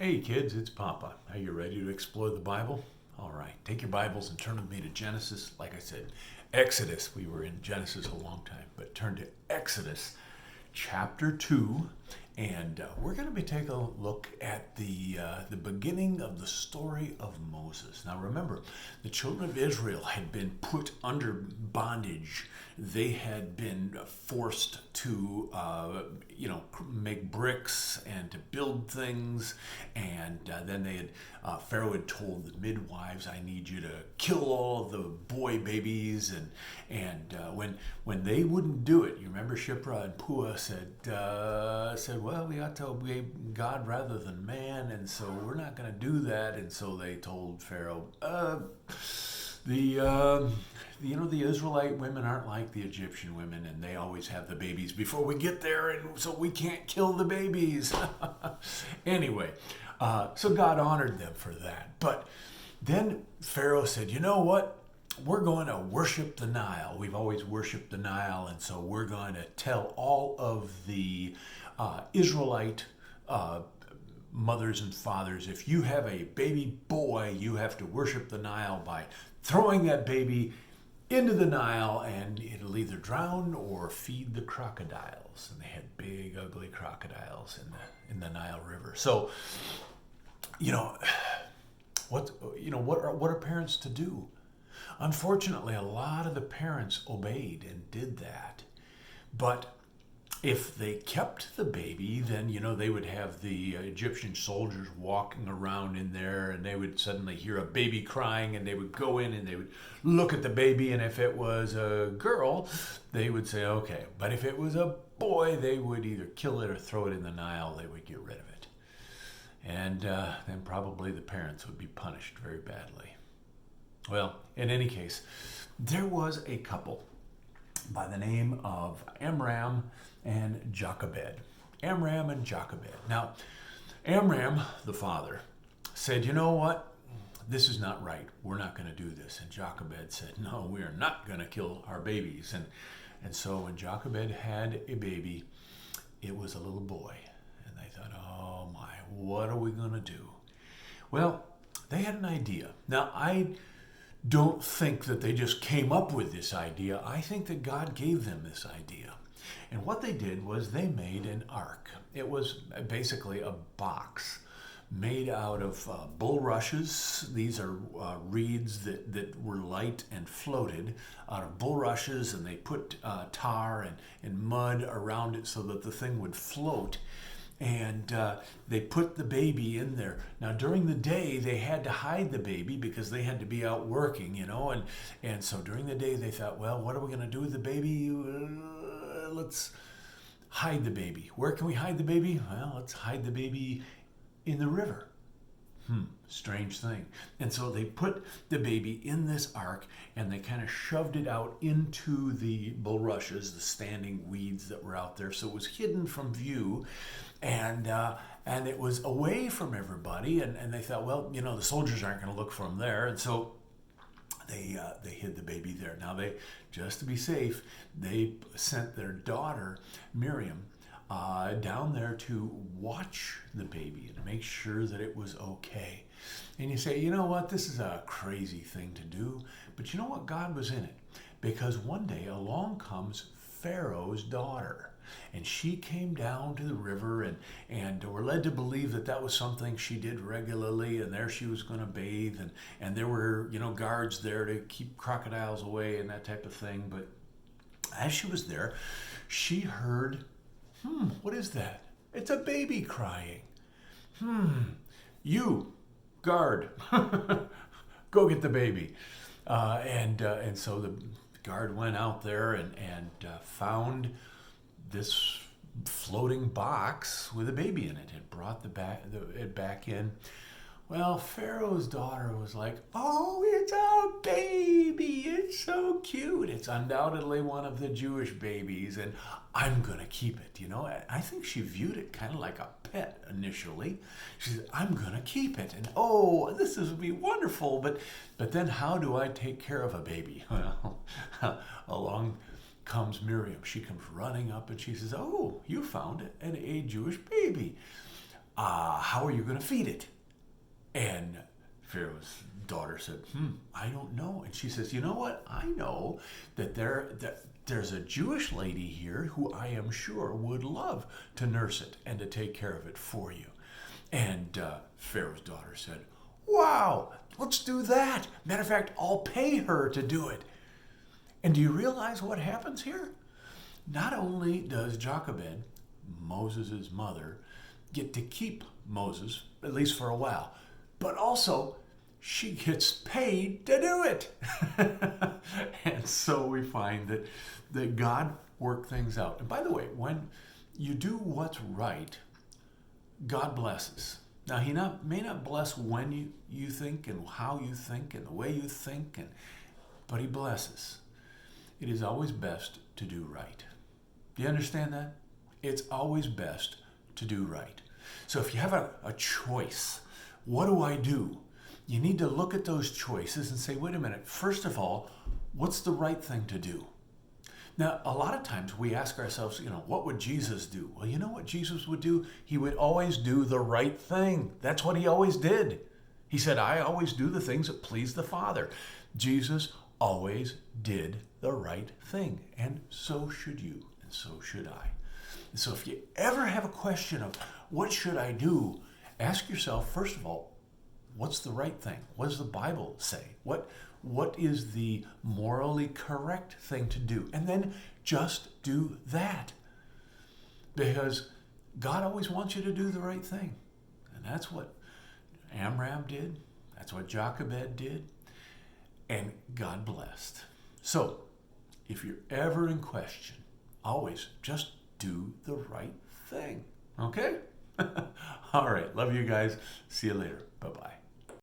Hey kids, it's Papa. Are you ready to explore the Bible? All right, take your Bibles and turn with me to Genesis. Like I said, Exodus. We were in Genesis a long time, but turn to Exodus chapter 2, and we're going to be taking a look at the beginning of the story of Moses. Now remember, the children of Israel had been put under bondage. They had been forced to, make bricks and to build things, and then they had Pharaoh had told the midwives, "I need you to kill all of the boy babies," and when they wouldn't do it, you remember Shipra and Puah said, "Well, we ought to obey God rather than man, and so we're not going to do that." And so they told Pharaoh, the Israelite women aren't like the Egyptian women, and they always have the babies before we get there, and so we can't kill the babies. Anyway, so God honored them for that. But then Pharaoh said, "You know what? We're going to worship the Nile. We've always worshiped the Nile, and so we're going to tell all of the Israelite mothers and fathers, if you have a baby boy, you have to worship the Nile by throwing that baby into the Nile, and it'll either drown or feed the crocodiles." And they had big, ugly crocodiles in the Nile River. So, what are parents to do? Unfortunately, a lot of the parents obeyed and did that. But if they kept the baby, then, they would have the Egyptian soldiers walking around in there, and they would suddenly hear a baby crying, and they would go in and they would look at the baby, and if it was a girl, they would say, okay. But if it was a boy, they would either kill it or throw it in the Nile. They would get rid of it. And then probably the parents would be punished very badly. Well, in any case, there was a couple by the name of Amram and Jochebed. Amram and Jochebed. Now, Amram, the father, said, "You know what? This is not right. We're not going to do this." And Jochebed said, "No, we are not going to kill our babies." And so when Jochebed had a baby, it was a little boy. And they thought, oh my, what are we going to do? Well, they had an idea. Now, I don't think that they just came up with this idea. I think that God gave them this idea. And what they did was they made an ark. It was basically a box made out of bulrushes. These are reeds that were light and floated out of bulrushes, and they put tar and mud around it so that the thing would float. And they put the baby in there. Now, during the day, they had to hide the baby because they had to be out working, and so during the day, they thought, well, what are we going to do with the baby? Let's hide the baby. Where can we hide the baby? Well, let's hide the baby in the river. Strange thing. And so they put the baby in this ark, and they kind of shoved it out into the bulrushes, the standing weeds that were out there, so it was hidden from view, and it was away from everybody. And they thought, well, the soldiers aren't going to look for him there, and so they hid the baby there. Now, just to be safe, they sent their daughter Miriam down there to watch the baby and make sure that it was okay. And you say, you know what, this is a crazy thing to do, but you know what, God was in it, because one day along comes Pharaoh's daughter, and she came down to the river, and were led to believe that was something she did regularly, and there she was going to bathe, and there were guards there to keep crocodiles away and that type of thing. But as she was there, she heard, what is that? It's a baby crying. You, guard, go get the baby. And so the guard went out there and found this floating box with a baby in it and brought it back in. Well, Pharaoh's daughter was like, "Oh, it's a baby. It's so cute. It's undoubtedly one of the Jewish babies, and I'm going to keep it." I think she viewed it kind of like a pet initially. She said, "I'm going to keep it. And this will be wonderful. But then how do I take care of a baby?" Well, along comes Miriam. She comes running up and she says, "Oh, you found a Jewish baby. how are you going to feed it? And Pharaoh's daughter said, I don't know. And she says, you know what? I know that there's a Jewish lady here who I am sure would love to nurse it and to take care of it for you. And Pharaoh's daughter said, wow, let's do that. Matter of fact, I'll pay her to do it. And do you realize what happens here? Not only does Jochebed, Moses' mother, get to keep Moses, at least for a while, but also she gets paid to do it. And so we find that God worked things out. And by the way, when you do what's right, God blesses. Now, he may not bless when you think and how you think and the way you think, but he blesses. It is always best to do right. Do you understand that? It's always best to do right. So if you have a choice, what do I do? You need to look at those choices and say, wait a minute, first of all, what's the right thing to do? Now, a lot of times we ask ourselves, what would Jesus do? Well, you know what Jesus would do? He would always do the right thing. That's what he always did. He said, I always do the things that please the Father. Jesus always did the right thing, and so should you, and so should I. And so if you ever have a question of what should I do, ask yourself, first of all, what's the right thing? What does the Bible say? What is the morally correct thing to do? And then just do that. Because God always wants you to do the right thing. And that's what Amram did. That's what Jochebed did. And God blessed. So, if you're ever in question, always just do the right thing. Okay? All right. Love you guys. See you later. Bye-bye.